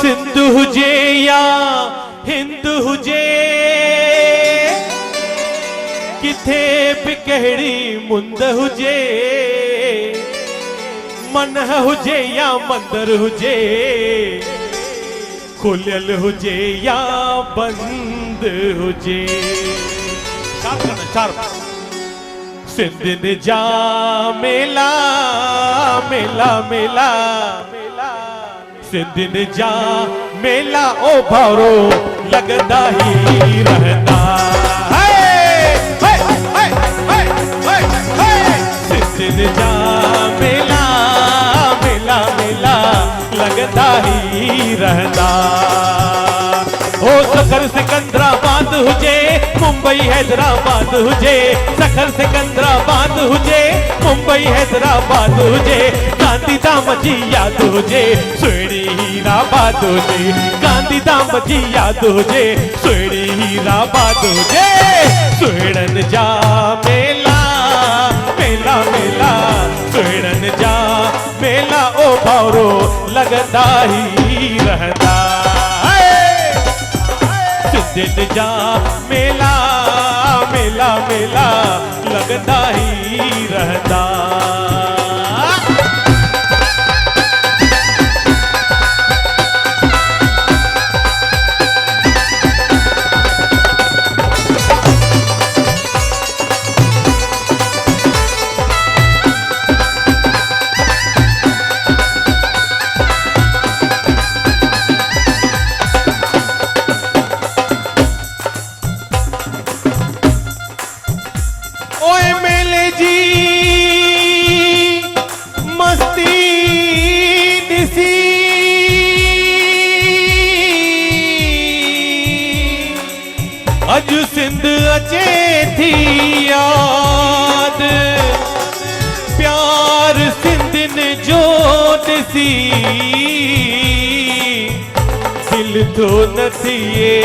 सिंध हुजे या हिंद हुजे, किथे भी कहिड़ी मुंद हुजे, मन हुजे या मंदिर हुजे, खुलियल हुजे या बंद हुजे। सिंधिन जा मेला मेला मेला, सिंधिन जा मेला ओ भारो लगदा ही रहंदा। सिंधिन जा मेला मेला मेला लगदा ही रहंदा। ओ सखर सिकंदराबाद हुजे, मुंबई हैदराबाद हुजे, सखर सिकंदराबाद हुजे, मुंबई हैदराबाद हुजे, गांधी धाम जी याद हुजे, सुहिणी हीराबाद हुजे, गांधी धाम जी याद हुजे, सुहिणी हीराबाद हुजे। सुहिणन जा मेला मेला मेला, सुहिणन जा मेला ओ भारो लगदा ही रहंदा। सिंधिन जा मेला मेला मेला लगदा ही रहंदा। अज सिंध अचे थी याद, प्यार सिंधिन जो ॾिसी, दिल तो न थिए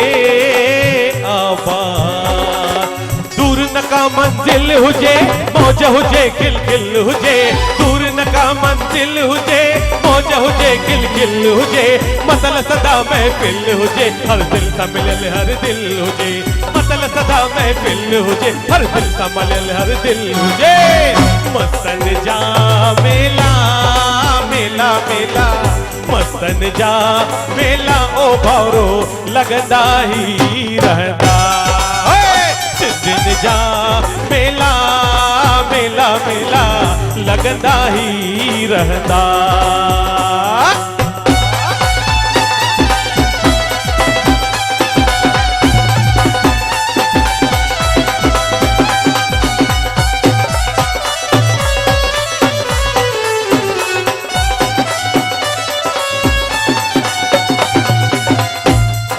आबाद। दूर न का मंजिल हुजे, मौज हुजे खिल खिल हुजे, दूर न का मंजिल हुजे, मौज हुजे खिल खिल हुजे, मसल सदा महफिल हुजे, हर दिल सा मिलल हर दिल हुजे, मसल सदा महफिल हुजे, हर दिल सा मिलल हर दिल हुजे। मस्तन जा मेला मेला मेला, मस्तन जा मेला ओ भारो लगदा ही रहंदा। सिंधिन जा मेला मेला मेला लगदा ही रहंदा।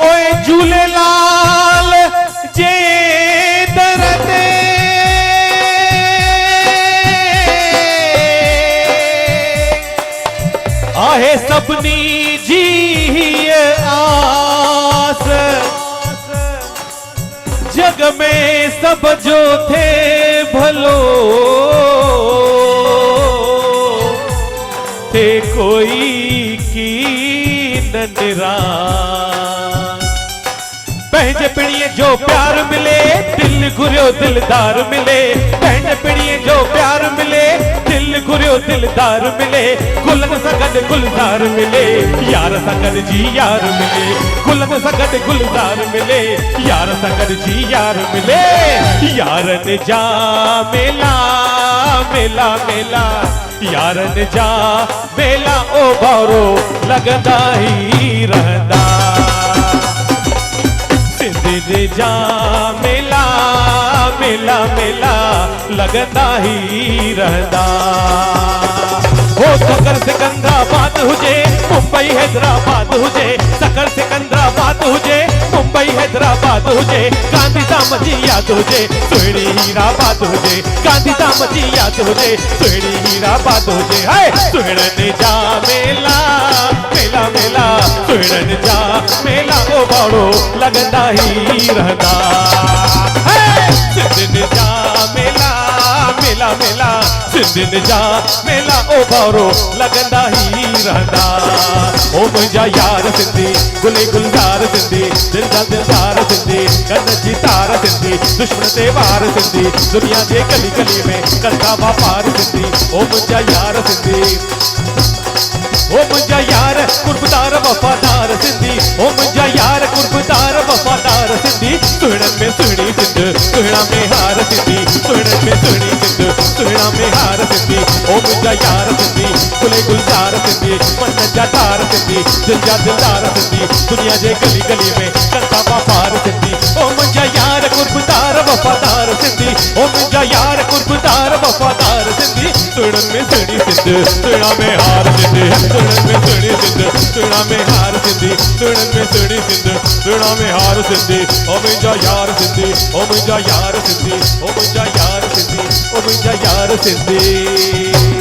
ओए झूलेलाल जे दर ते आहे सभिनी जी आस, जग में सब जो थे भलो, थे कोई की न निराश। पंहिंजे पिणीअ जो प्यार मिले, दिल घुरियो दिलदार मिले, पंहिंजे पिणीअ जो प्यार मिले, दिल घुरियो दिलदार मिले, गुलन सां गॾु गुलजार मिले, यार सां गॾु जी यार मिले, गुलन सां गॾु गुलजार मिले, यार सां गॾु जी यार मिले। यारन जा मेला मेला मेला, यारन जा मेला ओ भारो लगदा ही रहंदा। सिंधिन जा मेला मेला मेला लगदा ही रहंदा। हो सकर सिकंदराबाद हुजे, मुंबई हैदराबाद हुजे, सकर सिकंदराबाद हुजे, मुंबई हैदराबाद हुजे, गांधी धाम जी याद हुजे, सुहिणी हीराबाद हुजे, गांधी धाम जी याद हुजे, सुहिणी हीराबाद हुजे। हाय सुहिणन जा मेला मेला मेला, सुहिणन जा मेला ओ भाड़ो लगदा ही रहंदा। सिंधिन जा मेला मेला मेला सिंधियुनि जा मेला ओ भाउरो लगंदा ही रहंदा। ओ मुंहिंजा यार सिंधी गुले गुलजार सिंधी दिल जा दिलदार सिंधी कन जी तार सिंधी दुश्मन ते वार सिंधी दुनिया जे गली गली में कंदा वापार सिंधी। ओ मुंहिंजा यार सिंधी ओ मुंहिंजा यार कुर्बदार वफादार सिंधी ओ मुंहिंजा यार कुर्बदार वफादार सिंधी सुहिणनि में सुहिणी सिंध सुहिणा में हार सिंधी सुहिणनि में सुहिणी सिंध सुहिणा में हार सिंधी। ओ मुंहिंजा यार सिंधी गुले गुलजार सिंधी मन जा तार सिंधी दिल जा दिलदार सिंधी दुनिया जे गली गली में कंदा वापार सिंधी। ओ मुंहिंजा यार कुर्बदार वफादार सिंधी ओ मुंहिंजा यार कुर्बदार वफादार सिंधी सुहिणनि में सुहिणी सिंध सुहिणा में हार सिंधी सुहिणनि में सुहिणी सिंध सुहिणा में हार सिंधी सुहिणनि में सुहिणी सिंध सुहिणा में हार सिंधी। ओ मुंहिंजा यार सिंधी ओ मुंहिंजा यार सिंधी ओ मुंहिंजा यार सिंधी ओ मुंहिंजा यार सिंधी।